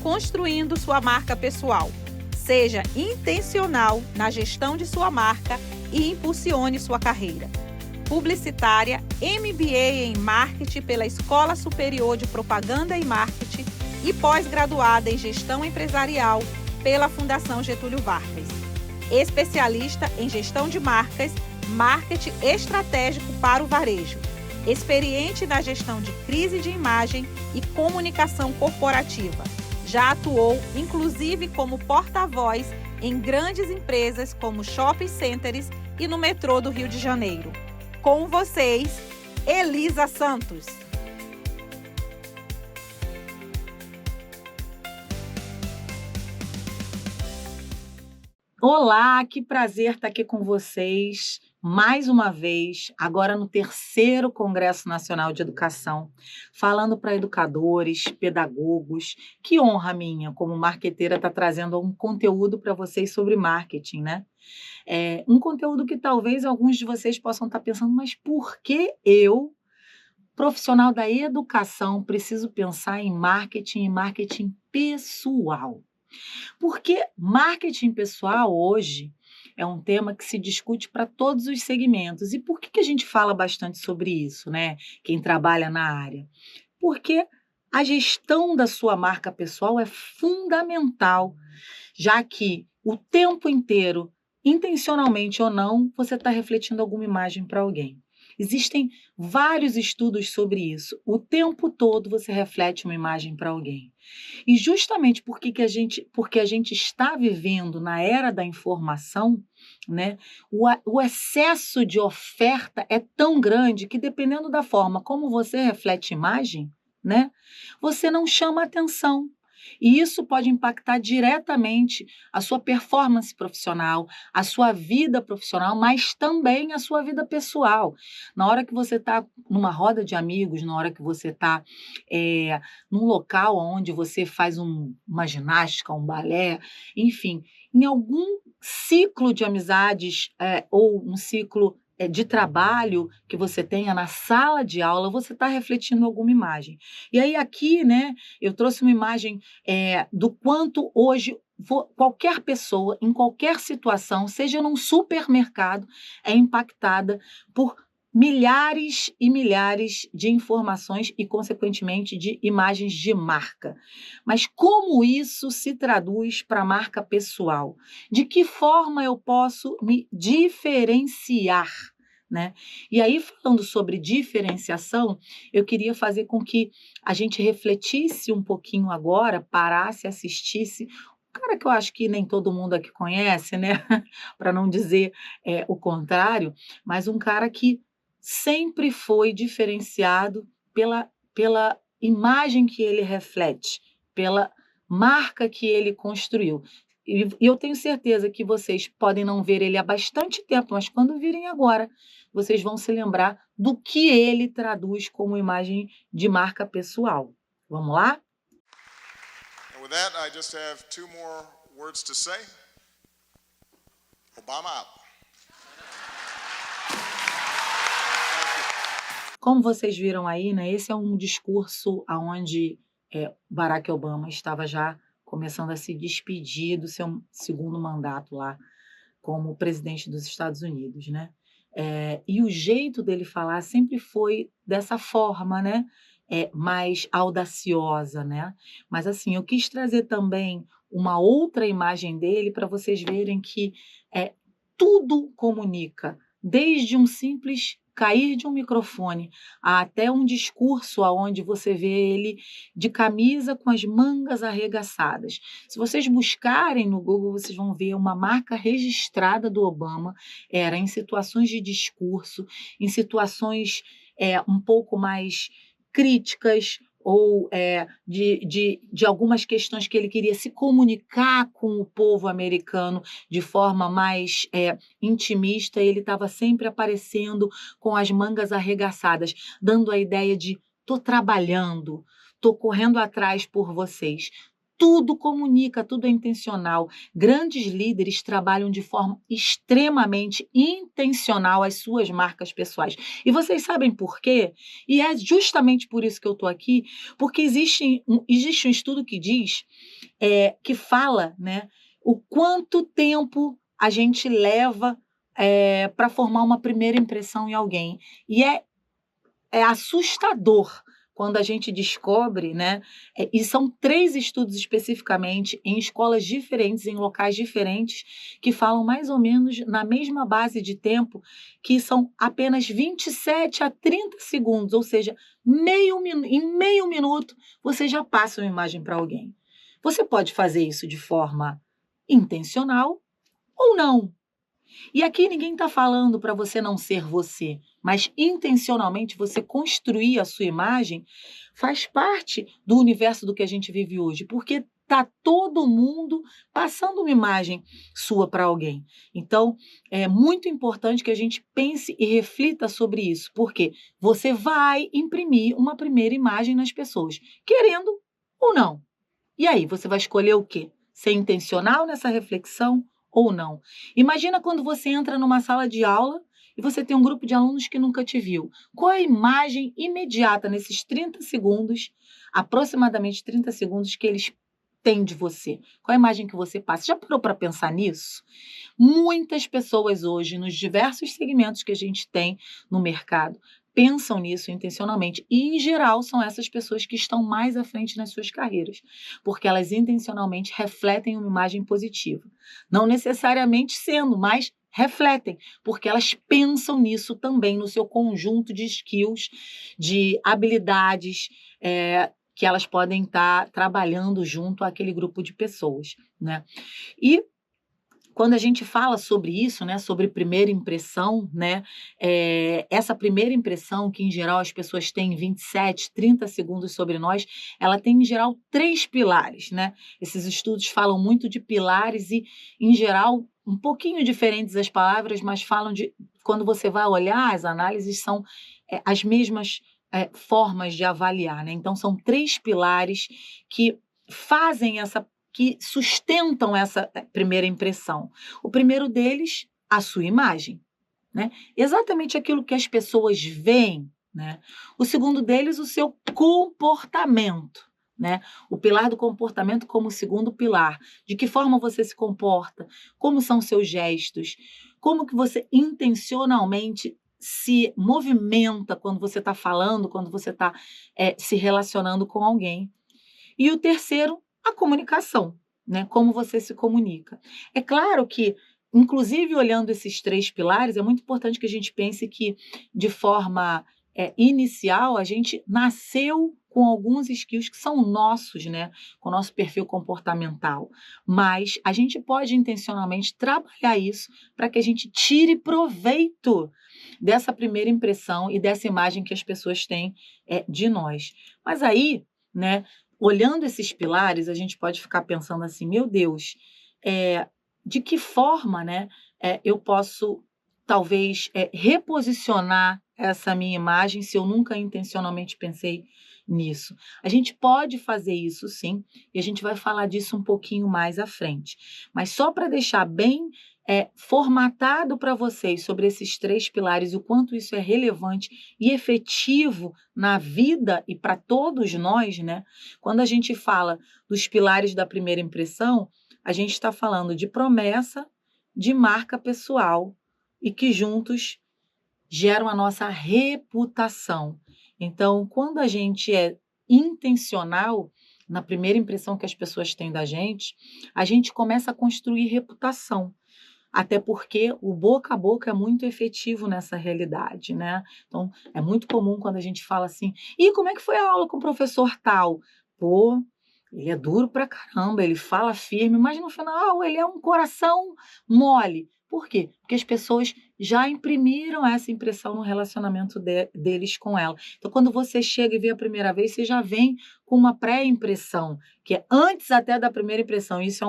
construindo sua marca pessoal. Seja intencional na gestão de sua marca e impulsione sua carreira. Publicitária, MBA em Marketing pela Escola Superior de Propaganda e Marketing e pós-graduada em Gestão Empresarial pela Fundação Getúlio Vargas. Especialista em Gestão de Marcas, Marketing Estratégico para o Varejo. Experiente na gestão de crise de imagem e comunicação corporativa. Já atuou, inclusive, como porta-voz em grandes empresas como shopping centers e no metrô do Rio de Janeiro. Com vocês, Elisa Santos. Olá, que prazer estar aqui com vocês mais uma vez, agora no 3º Congresso Nacional de Educação, falando para educadores, pedagogos. Que honra minha, como marqueteira, estar trazendo um conteúdo para vocês sobre marketing, né? Um conteúdo que talvez alguns de vocês possam estar pensando, mas por que eu, profissional da educação, preciso pensar em marketing e marketing pessoal? Porque marketing pessoal hoje é um tema que se discute para todos os segmentos. E por que a gente fala bastante sobre isso, né? Quem trabalha na área? Porque a gestão da sua marca pessoal é fundamental, já que o tempo inteiro, intencionalmente ou não, você está refletindo alguma imagem para alguém. Existem vários estudos sobre isso. O tempo todo você reflete uma imagem para alguém. E justamente porque a gente está vivendo na era da informação, né, o excesso de oferta é tão grande que, dependendo da forma como você reflete imagem, né, você não chama atenção. E isso pode impactar diretamente a sua performance profissional, a sua vida profissional, mas também a sua vida pessoal. Na hora que você está numa roda de amigos, na hora que você está num local onde você faz uma ginástica, um balé, enfim, em algum ciclo de amizades ou um ciclo de trabalho que você tenha na sala de aula, você está refletindo alguma imagem. E aí aqui, né, eu trouxe uma imagem do quanto hoje qualquer pessoa, em qualquer situação, seja num supermercado, é impactada por milhares e milhares de informações e, consequentemente, de imagens de marca. Mas como isso se traduz para a marca pessoal? De que forma eu posso me diferenciar, né? E aí, falando sobre diferenciação, eu queria fazer com que a gente refletisse um pouquinho agora, parasse, assistisse um cara que eu acho que nem todo mundo aqui conhece, né? Para não dizer o contrário, mas um cara que sempre foi diferenciado pela imagem que ele reflete, pela marca que ele construiu. E eu tenho certeza que vocês podem não ver ele há bastante tempo, mas quando virem agora, vocês vão se lembrar do que ele traduz como imagem de marca pessoal. Vamos lá? And with that, I just have 2 more words to say. Obama out. Como vocês viram aí, né, esse é um discurso onde Barack Obama estava já começando a se despedir do seu 2º mandato lá como presidente dos Estados Unidos, né? E o jeito dele falar sempre foi dessa forma, né? Mais audaciosa, né? Mas assim, eu quis trazer também uma outra imagem dele para vocês verem que tudo comunica, desde um simples cair de um microfone até um discurso onde você vê ele de camisa com as mangas arregaçadas. Se vocês buscarem no Google, vocês vão ver uma marca registrada do Obama, era em situações de discurso, em situações um pouco mais críticas, ou de algumas questões que ele queria se comunicar com o povo americano de forma mais intimista, ele estava sempre aparecendo com as mangas arregaçadas, dando a ideia de estou trabalhando, estou correndo atrás por vocês. tudo comunica, tudo é intencional. Grandes líderes trabalham de forma extremamente intencional as suas marcas pessoais. E vocês sabem por quê? E é justamente por isso que eu estou aqui, porque existe um estudo que diz, que fala, né, o quanto tempo a gente leva para formar uma primeira impressão em alguém. E é assustador quando a gente descobre, né? E são 3 estudos especificamente em escolas diferentes, em locais diferentes, que falam mais ou menos na mesma base de tempo, que são apenas 27 a 30 segundos, ou seja, em meio minuto você já passa uma imagem para alguém. Você pode fazer isso de forma intencional ou não. E aqui ninguém está falando para você não ser você, mas intencionalmente você construir a sua imagem faz parte do universo do que a gente vive hoje, porque está todo mundo passando uma imagem sua para alguém. Então, é muito importante que a gente pense e reflita sobre isso, porque você vai imprimir uma primeira imagem nas pessoas, querendo ou não. E aí, você vai escolher o quê? Ser intencional nessa reflexão ou não? Imagina quando você entra numa sala de aula e você tem um grupo de alunos que nunca te viu. Qual é a imagem imediata nesses 30 segundos, aproximadamente 30 segundos, que eles têm de você? Qual é a imagem que você passa? Já parou para pensar nisso? Muitas pessoas hoje, nos diversos segmentos que a gente tem no mercado, pensam nisso intencionalmente. E, em geral, são essas pessoas que estão mais à frente nas suas carreiras, porque elas intencionalmente refletem uma imagem positiva. Não necessariamente sendo, mas refletem, porque elas pensam nisso também no seu conjunto de skills, de habilidades, que elas podem estar trabalhando junto àquele grupo de pessoas, né? E quando a gente fala sobre isso, né, sobre primeira impressão, né, essa primeira impressão que, em geral, as pessoas têm 27, 30 segundos sobre nós, ela tem, em geral, 3 pilares, né? Esses estudos falam muito de pilares e, em geral, um pouquinho diferentes as palavras, mas falam de... Quando você vai olhar, as análises são as mesmas formas de avaliar, né? Então, são 3 pilares que fazem que sustentam essa primeira impressão. O primeiro deles, a sua imagem, né? Exatamente aquilo que as pessoas veem, né? O segundo deles, o seu comportamento, né? O pilar do comportamento como segundo pilar. De que forma você se comporta? Como são seus gestos? Como que você intencionalmente se movimenta quando você está falando, quando você está se relacionando com alguém? E o terceiro, a comunicação, né? Como você se comunica. É claro que, inclusive olhando esses 3 pilares, é muito importante que a gente pense que, de forma inicial, a gente nasceu com alguns skills que são nossos, né? Com o nosso perfil comportamental. Mas a gente pode intencionalmente trabalhar isso para que a gente tire proveito dessa primeira impressão e dessa imagem que as pessoas têm de nós. Mas aí, né? Olhando esses pilares, a gente pode ficar pensando assim, meu Deus, de que forma, né, eu posso, talvez, reposicionar essa minha imagem se eu nunca intencionalmente pensei nisso? A gente pode fazer isso, sim, e a gente vai falar disso um pouquinho mais à frente. Mas só para deixar bem formatado para vocês sobre esses 3 pilares, o quanto isso é relevante e efetivo na vida e para todos nós, né? Quando a gente fala dos pilares da primeira impressão, a gente está falando de promessa, de marca pessoal e que juntos geram a nossa reputação. Então, quando a gente é intencional na primeira impressão que as pessoas têm da gente, a gente começa a construir reputação. Até porque o boca a boca é muito efetivo nessa realidade, né? Então, é muito comum quando a gente fala assim, e como é que foi a aula com o professor tal? Pô, ele é duro pra caramba, ele fala firme, mas no final ele é um coração mole. Por quê? Porque as pessoas já imprimiram essa impressão no relacionamento deles com ela. Então, quando você chega e vê a primeira vez, você já vem com uma pré-impressão, que é antes até da primeira impressão. Isso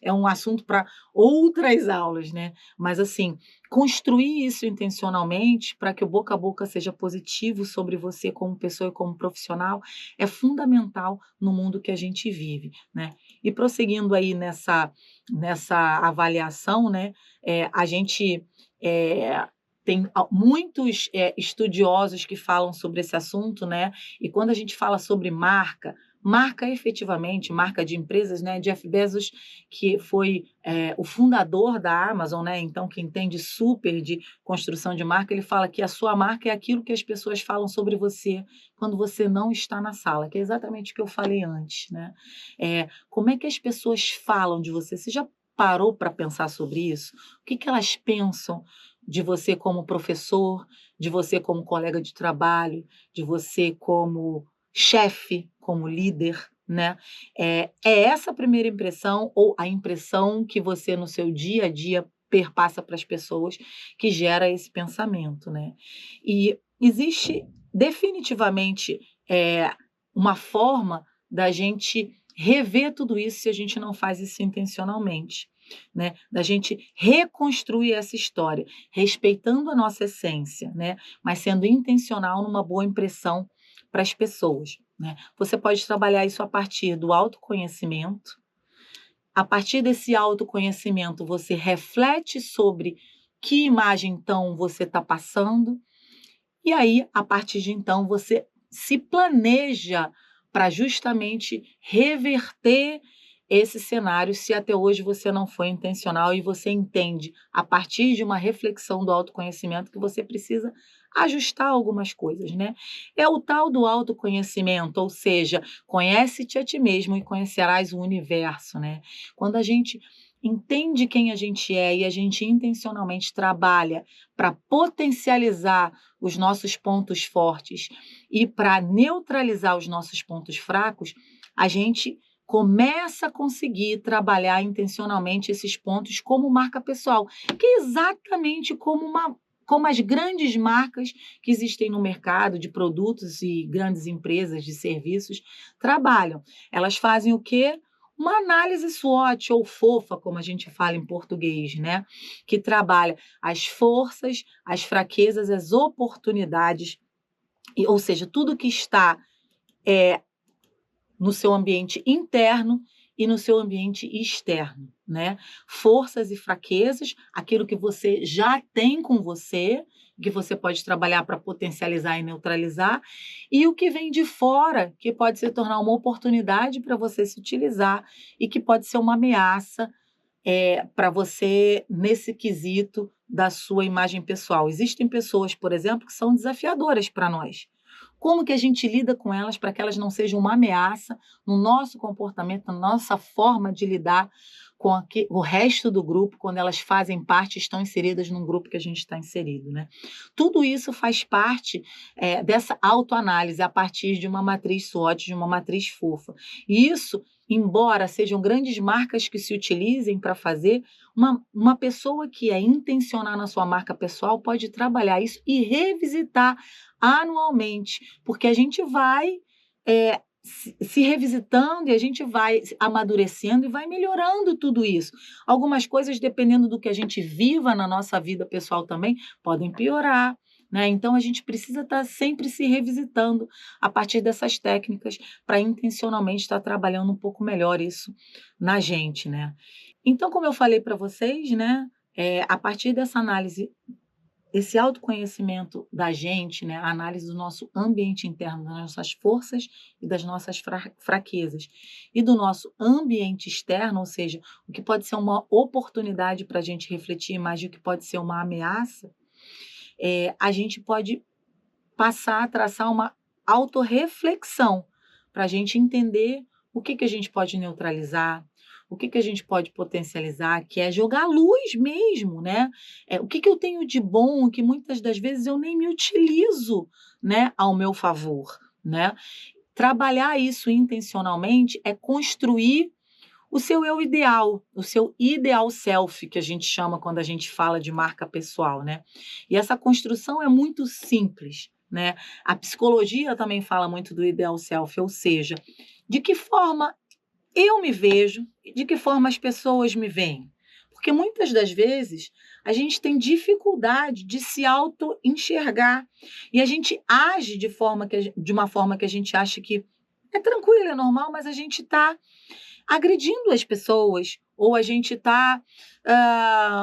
é um assunto para outras aulas, né? Mas, assim, construir isso intencionalmente para que o boca a boca seja positivo sobre você como pessoa e como profissional é fundamental no mundo que a gente vive, né? E prosseguindo aí nessa avaliação, né? A gente tem muitos estudiosos que falam sobre esse assunto, né? E quando a gente fala sobre marca efetivamente, marca de empresas, né? Jeff Bezos, que foi o fundador da Amazon, né? Então, que entende super de construção de marca, ele fala que a sua marca é aquilo que as pessoas falam sobre você quando você não está na sala, que é exatamente o que eu falei antes, né? Como é que as pessoas falam de você? Você já parou para pensar sobre isso? O que elas pensam de você como professor, de você como colega de trabalho, de você como chefe, como líder, né? É essa a primeira impressão ou a impressão que você no seu dia a dia perpassa para as pessoas que gera esse pensamento, né? E existe definitivamente uma forma da gente rever tudo isso se a gente não faz isso intencionalmente, né? Da gente reconstruir essa história, respeitando a nossa essência, né? Mas sendo intencional numa boa impressão para as pessoas, né? Você pode trabalhar isso a partir do autoconhecimento. A partir desse autoconhecimento, você reflete sobre que imagem, então, você está passando. E aí, a partir de então, você se planeja para justamente reverter esse cenário, se até hoje você não foi intencional e você entende, a partir de uma reflexão do autoconhecimento, que você precisa ajustar algumas coisas, né? É o tal do autoconhecimento, ou seja, conhece-te a ti mesmo e conhecerás o universo, né? Quando a gente entende quem a gente é e a gente intencionalmente trabalha para potencializar os nossos pontos fortes e para neutralizar os nossos pontos fracos, a gente começa a conseguir trabalhar intencionalmente esses pontos como marca pessoal, que é exatamente como as grandes marcas que existem no mercado de produtos e grandes empresas de serviços trabalham. Elas fazem o quê? Uma análise SWOT ou FOFA, como a gente fala em português, né? Que trabalha as forças, as fraquezas, as oportunidades, ou seja, tudo que está no seu ambiente interno e no seu ambiente externo, né? Forças e fraquezas, aquilo que você já tem com você, que você pode trabalhar para potencializar e neutralizar, e o que vem de fora, que pode se tornar uma oportunidade para você se utilizar e que pode ser uma ameaça para você nesse quesito da sua imagem pessoal. Existem pessoas, por exemplo, que são desafiadoras para nós. Como que a gente lida com elas para que elas não sejam uma ameaça no nosso comportamento, na nossa forma de lidar com o resto do grupo, quando elas fazem parte, estão inseridas num grupo que a gente está inserido, né? Tudo isso faz parte dessa autoanálise a partir de uma matriz SWOT, de uma matriz FOFA. E isso, embora sejam grandes marcas que se utilizem para fazer, uma pessoa que é intencional na sua marca pessoal pode trabalhar isso e revisitar anualmente, porque a gente vai se revisitando e a gente vai amadurecendo e vai melhorando tudo isso. Algumas coisas, dependendo do que a gente viva na nossa vida pessoal também, podem piorar, né? Então, a gente precisa estar sempre se revisitando a partir dessas técnicas para intencionalmente estar trabalhando um pouco melhor isso na gente, né? Então, como eu falei para vocês, né, a partir dessa análise, esse autoconhecimento da gente, né, a análise do nosso ambiente interno, das nossas forças e das nossas fraquezas, e do nosso ambiente externo, ou seja, o que pode ser uma oportunidade para a gente refletir mais do que pode ser uma ameaça, a gente pode passar a traçar uma autorreflexão para a gente entender o que a gente pode neutralizar, o que a gente pode potencializar, que é jogar luz mesmo, né? O que eu tenho de bom, que muitas das vezes eu nem me utilizo, né, ao meu favor, né? Trabalhar isso intencionalmente é construir o seu eu ideal, o seu ideal self, que a gente chama quando a gente fala de marca pessoal, né? E essa construção é muito simples, né? A psicologia também fala muito do ideal self, ou seja, de que forma eu me vejo e de que forma as pessoas me veem. Porque muitas das vezes a gente tem dificuldade de se auto-enxergar e a gente age de uma forma que a gente acha que é tranquila, é normal, mas a gente está agredindo as pessoas, ou a gente está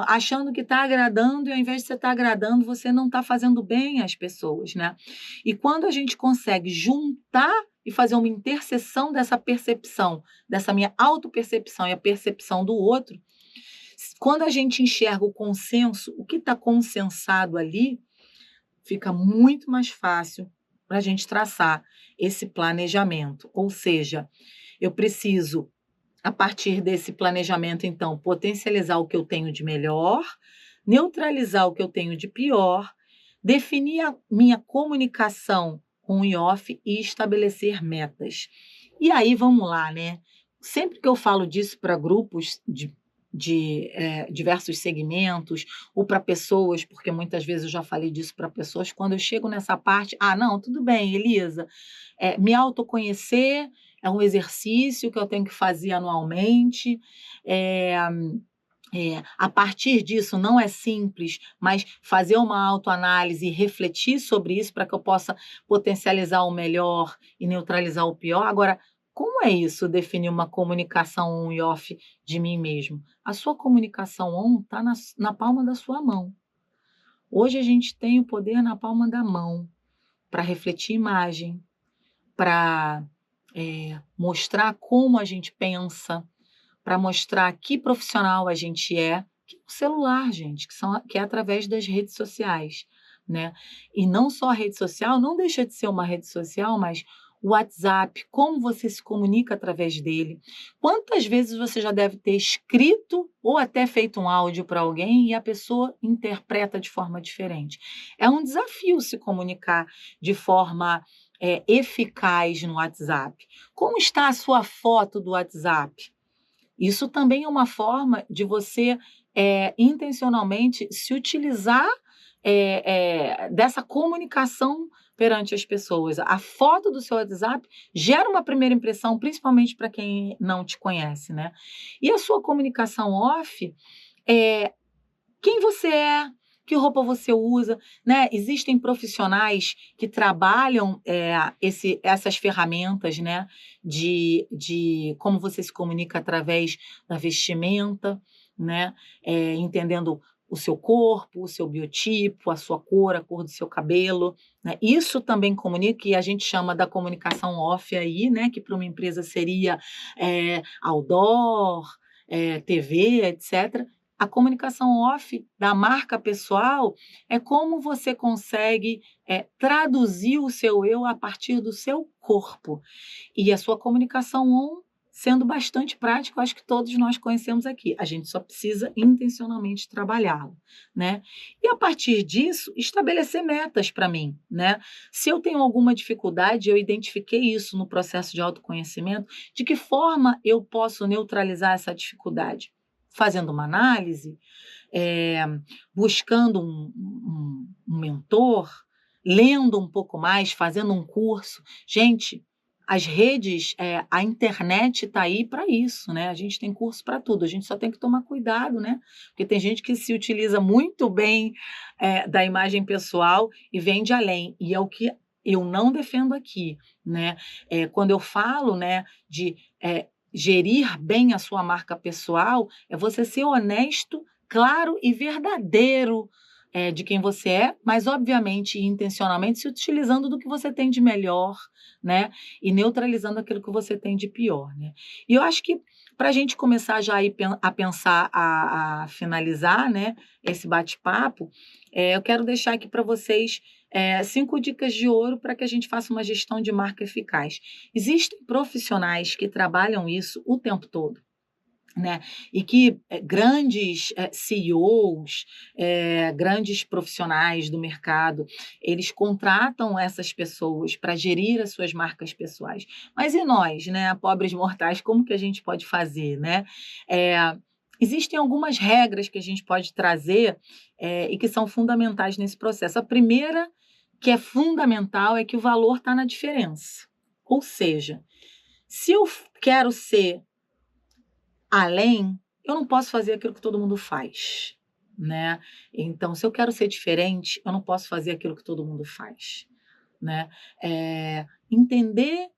achando que está agradando, e ao invés de você estar agradando, você não está fazendo bem às pessoas, né? E quando a gente consegue juntar e fazer uma interseção dessa percepção, dessa minha autopercepção e a percepção do outro, quando a gente enxerga o consenso, o que está consensado ali, fica muito mais fácil para a gente traçar esse planejamento. Ou seja, eu preciso, a partir desse planejamento, então, potencializar o que eu tenho de melhor, neutralizar o que eu tenho de pior, definir a minha comunicação on e off e estabelecer metas. E aí, vamos lá, né? Sempre que eu falo disso para grupos de diversos segmentos, ou para pessoas, porque muitas vezes eu já falei disso para pessoas, quando eu chego nessa parte, não, tudo bem, Elisa, me autoconhecer é um exercício que eu tenho que fazer anualmente, a partir disso não é simples, mas fazer uma autoanálise e refletir sobre isso para que eu possa potencializar o melhor e neutralizar o pior. Agora, como é isso, definir uma comunicação on e off de mim mesmo? A sua comunicação on está na palma da sua mão. Hoje a gente tem o poder na palma da mão para refletir imagem, para mostrar como a gente pensa, para mostrar que profissional a gente é, que é o celular, gente, que é através das redes sociais, né? E não só a rede social, não deixa de ser uma rede social, mas o WhatsApp, como você se comunica através dele. Quantas vezes você já deve ter escrito ou até feito um áudio para alguém e a pessoa interpreta de forma diferente? É um desafio se comunicar de forma eficaz no WhatsApp. Como está a sua foto do WhatsApp? Isso também é uma forma de você intencionalmente se utilizar dessa comunicação perante as pessoas. A foto do seu WhatsApp gera uma primeira impressão, principalmente para quem não te conhece, né? E a sua comunicação off é quem você é, que roupa você usa, né? Existem profissionais que trabalham essas ferramentas, né? De como você se comunica através da vestimenta, né? Entendendo o seu corpo, o seu biotipo, a sua cor, a cor do seu cabelo, né? Isso também comunica, e a gente chama da comunicação off aí, né? Que para uma empresa seria outdoor, TV, etc. A comunicação off da marca pessoal é como você consegue traduzir o seu eu a partir do seu corpo. E a sua comunicação on, sendo bastante prática, eu acho que todos nós conhecemos aqui. A gente só precisa intencionalmente trabalhá-lo, né? E a partir disso, estabelecer metas para mim, né? Se eu tenho alguma dificuldade, eu identifiquei isso no processo de autoconhecimento, de que forma eu posso neutralizar essa dificuldade? Fazendo uma análise, buscando um mentor, lendo um pouco mais, fazendo um curso. Gente, as redes, a internet está aí para isso, né? A gente tem curso para tudo, a gente só tem que tomar cuidado, né? Porque tem gente que se utiliza muito bem da imagem pessoal e vende além, e é o que eu não defendo aqui, né? Quando eu falo, né, de gerir bem a sua marca pessoal, é você ser honesto, claro e verdadeiro de quem você é, mas obviamente e intencionalmente se utilizando do que você tem de melhor, né? E neutralizando aquilo que você tem de pior, né? E eu acho que para a gente começar já a pensar, a finalizar, né, esse bate-papo, eu quero deixar aqui para vocês 5 dicas de ouro para que a gente faça uma gestão de marca eficaz. Existem profissionais que trabalham isso o tempo todo. né? E que grandes CEOs, grandes profissionais do mercado, eles contratam essas pessoas para gerir as suas marcas pessoais. Mas e nós, né, pobres mortais, como que a gente pode fazer, né? Existem algumas regras que a gente pode trazer e que são fundamentais nesse processo. A primeira, que é fundamental, é que o valor está na diferença. Ou seja, se eu quero ser além, eu não posso fazer aquilo que todo mundo faz, né? Então, se eu quero ser diferente, eu não posso fazer aquilo que todo mundo faz, né? Entender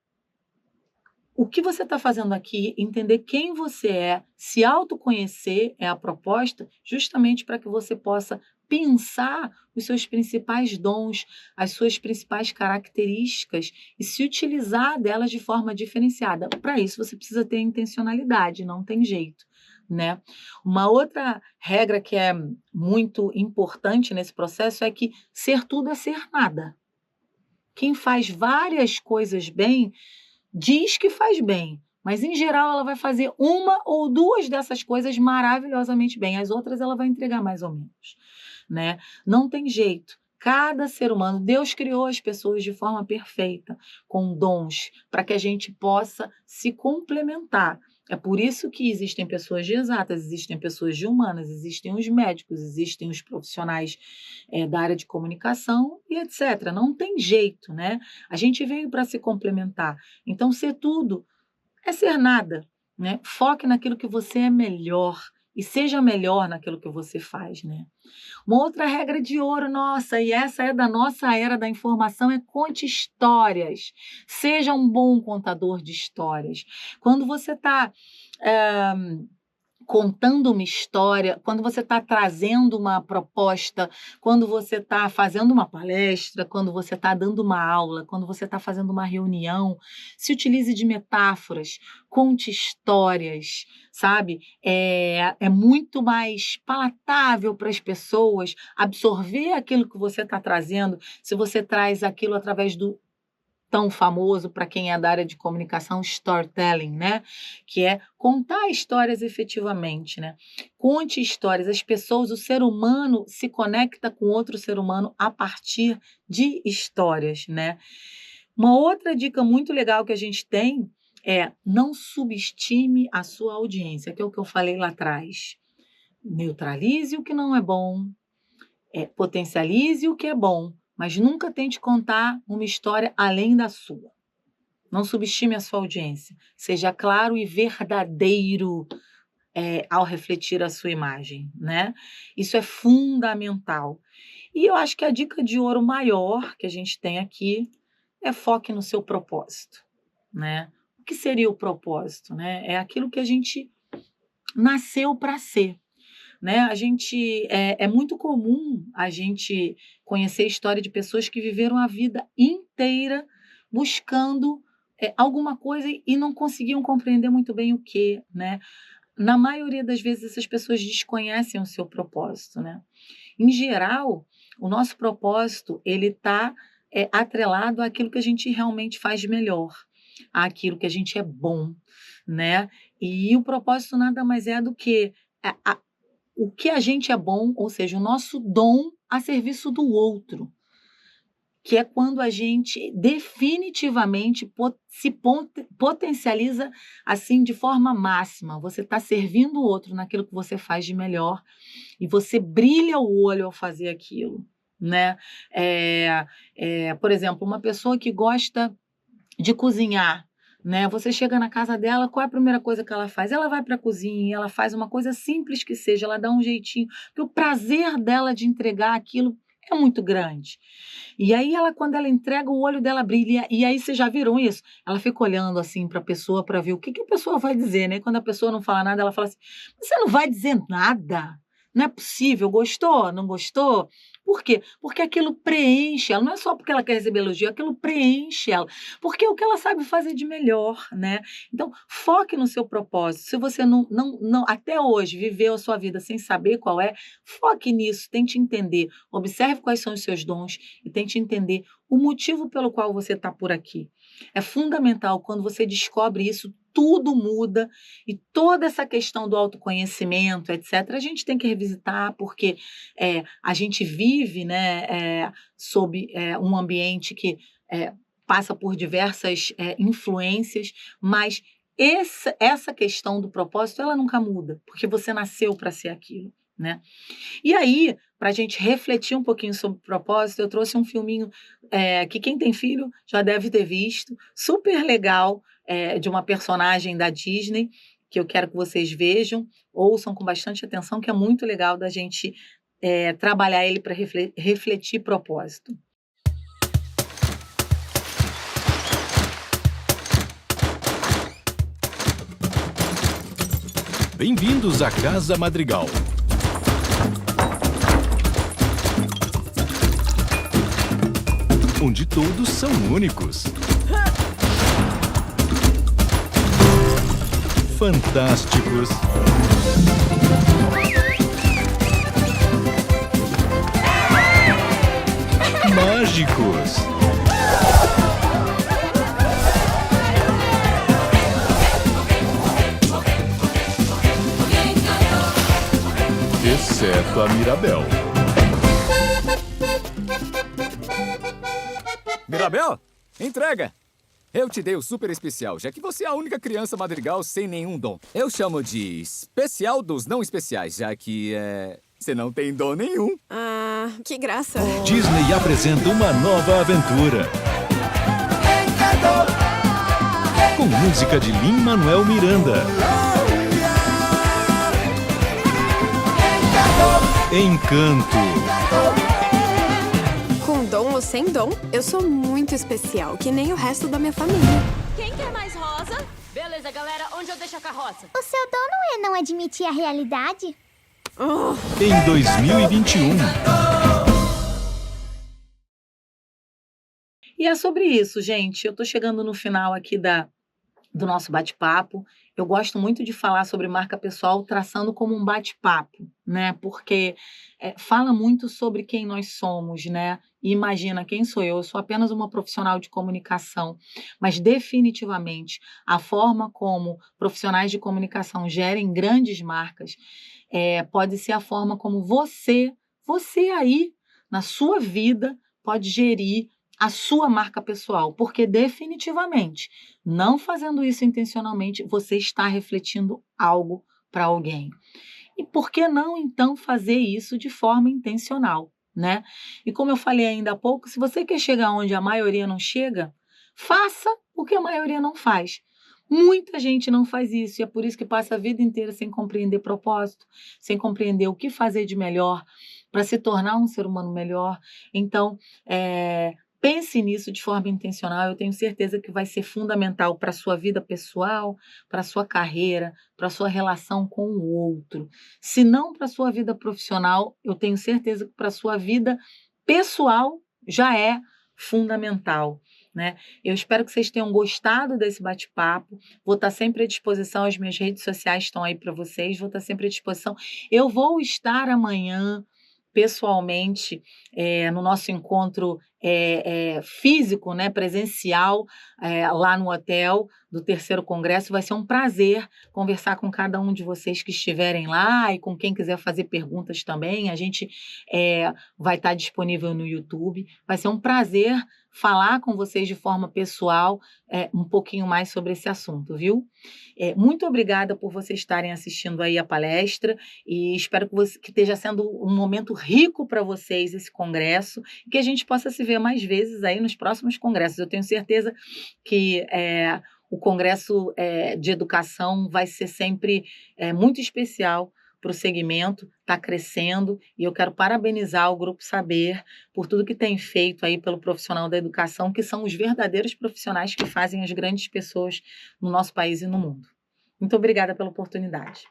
o que você está fazendo aqui, entender quem você é, se autoconhecer é a proposta, justamente para que você possa pensar os seus principais dons, as suas principais características e se utilizar delas de forma diferenciada. Para isso, você precisa ter intencionalidade, não tem jeito, né? Uma outra regra que é muito importante nesse processo é que ser tudo é ser nada. Quem faz várias coisas bem diz que faz bem, mas em geral ela vai fazer uma ou duas dessas coisas maravilhosamente bem, as outras ela vai entregar mais ou menos, né? Não tem jeito. Cada ser humano, Deus criou as pessoas de forma perfeita, com dons, para que a gente possa se complementar. É por isso que existem pessoas de exatas, existem pessoas de humanas, existem os médicos, existem os profissionais da área de comunicação e etc. Não tem jeito, né? A gente veio para se complementar. Então, ser tudo é ser nada, né? Foque naquilo que você é melhor e seja melhor naquilo que você faz, né? Uma outra regra de ouro nossa, e essa é da nossa era da informação, é conte histórias. Seja um bom contador de histórias. Quando você está contando uma história, quando você está trazendo uma proposta, quando você está fazendo uma palestra, quando você está dando uma aula, quando você está fazendo uma reunião, se utilize de metáforas, conte histórias, sabe? É muito mais palatável para as pessoas absorver aquilo que você está trazendo, se você traz aquilo através do tão famoso para quem é da área de comunicação, storytelling, né? Que é contar histórias efetivamente, né? Conte histórias. As pessoas, o ser humano se conecta com outro ser humano a partir de histórias, né? Uma outra dica muito legal que a gente tem é não subestime a sua audiência, que é o que eu falei lá atrás. Neutralize o que não é bom, potencialize o que é bom, mas nunca tente contar uma história além da sua. Não subestime a sua audiência. Seja claro e verdadeiro ao refletir a sua imagem, né? Isso é fundamental. E eu acho que a dica de ouro maior que a gente tem aqui é foque no seu propósito, né? O que seria o propósito, né? É aquilo que a gente nasceu para ser. Né? É muito comum a gente conhecer a história de pessoas que viveram a vida inteira buscando alguma coisa e não conseguiam compreender muito bem o que, né? Na maioria das vezes essas pessoas desconhecem o seu propósito, né? Em geral, o nosso propósito ele está atrelado àquilo que a gente realmente faz de melhor, àquilo que a gente é bom, né? E o propósito nada mais é do que o que a gente é bom, ou seja, o nosso dom a serviço do outro, que é quando a gente definitivamente se potencializa assim de forma máxima. Você está servindo o outro naquilo que você faz de melhor e você brilha o olho ao fazer aquilo, né? Por exemplo, uma pessoa que gosta de cozinhar, né? Você chega na casa dela, qual é a primeira coisa que ela faz? Ela vai para a cozinha, ela faz uma coisa simples que seja, ela dá um jeitinho, porque o prazer dela de entregar aquilo é muito grande. E aí quando ela entrega, o olho dela brilha. E aí vocês já viram isso? Ela fica olhando assim para a pessoa para ver o que a pessoa vai dizer, né? Quando a pessoa não fala nada, ela fala assim: você não vai dizer nada? Não é possível. Gostou? Não gostou? Por quê? Porque aquilo preenche ela. Não é só porque ela quer receber elogio, aquilo preenche ela. Porque é o que ela sabe fazer de melhor, né? Então, foque no seu propósito. Se você não até hoje viveu a sua vida sem saber qual é, foque nisso, tente entender. Observe quais são os seus dons e tente entender o motivo pelo qual você está por aqui. É fundamental, quando você descobre isso, tudo muda e toda essa questão do autoconhecimento, etc., a gente tem que revisitar, porque a gente vive, né, sob um ambiente que passa por diversas influências, mas essa questão do propósito, ela nunca muda, porque você nasceu para ser aquilo, né? E aí, para a gente refletir um pouquinho sobre o propósito, eu trouxe um filminho que quem tem filho já deve ter visto, super legal, de uma personagem da Disney, que eu quero que vocês vejam, ouçam com bastante atenção, que é muito legal da gente trabalhar ele para refletir propósito. Bem-vindos à Casa Madrigal. Onde todos são únicos. Fantásticos. Mágicos. Exceto a Mirabel. Mirabel, entrega! Eu te dei o super especial, já que você é a única criança madrigal sem nenhum dom. Eu chamo de especial dos não especiais, já que você não tem dom nenhum. Ah, que graça. Disney apresenta uma nova aventura. Com música de Lin-Manuel Miranda. Encanto. Com dom ou sem dom, eu sou muito especial, que nem o resto da minha família. Quem quer mais rosa? Beleza, galera, onde eu deixo a carroça? O seu dom não é não admitir a realidade? Em 2021. E é sobre isso, gente. Eu estou chegando no final aqui do nosso bate-papo. Eu gosto muito de falar sobre marca pessoal traçando como um bate-papo, né? Porque fala muito sobre quem nós somos, né? E imagina, quem sou eu? Eu sou apenas uma profissional de comunicação, mas definitivamente a forma como profissionais de comunicação gerem grandes marcas pode ser a forma como você aí, na sua vida, pode gerir a sua marca pessoal, porque definitivamente, não fazendo isso intencionalmente, você está refletindo algo para alguém. E por que não, então, fazer isso de forma intencional, né? E como eu falei ainda há pouco, se você quer chegar onde a maioria não chega, faça o que a maioria não faz. Muita gente não faz isso e é por isso que passa a vida inteira sem compreender propósito, sem compreender o que fazer de melhor para se tornar um ser humano melhor. Então, pense nisso de forma intencional, eu tenho certeza que vai ser fundamental para a sua vida pessoal, para a sua carreira, para a sua relação com o outro. Se não para a sua vida profissional, eu tenho certeza que para a sua vida pessoal já é fundamental, né? Eu espero que vocês tenham gostado desse bate-papo. Vou estar sempre à disposição, as minhas redes sociais estão aí para vocês, vou estar sempre à disposição. Eu vou estar amanhã pessoalmente no nosso encontro físico, né, presencial, lá no hotel do terceiro congresso. Vai ser um prazer conversar com cada um de vocês que estiverem lá e com quem quiser fazer perguntas também. A gente vai estar disponível no YouTube. Vai ser um prazer falar com vocês de forma pessoal um pouquinho mais sobre esse assunto, viu? Muito obrigada por vocês estarem assistindo aí a palestra e espero que esteja sendo um momento rico para vocês esse congresso e que a gente possa se ver mais vezes aí nos próximos congressos. Eu tenho certeza que o congresso de educação vai ser sempre muito especial para o segmento, está crescendo e eu quero parabenizar o Grupo Saber por tudo que tem feito aí pelo profissional da educação, que são os verdadeiros profissionais que fazem as grandes pessoas no nosso país e no mundo. Muito obrigada pela oportunidade.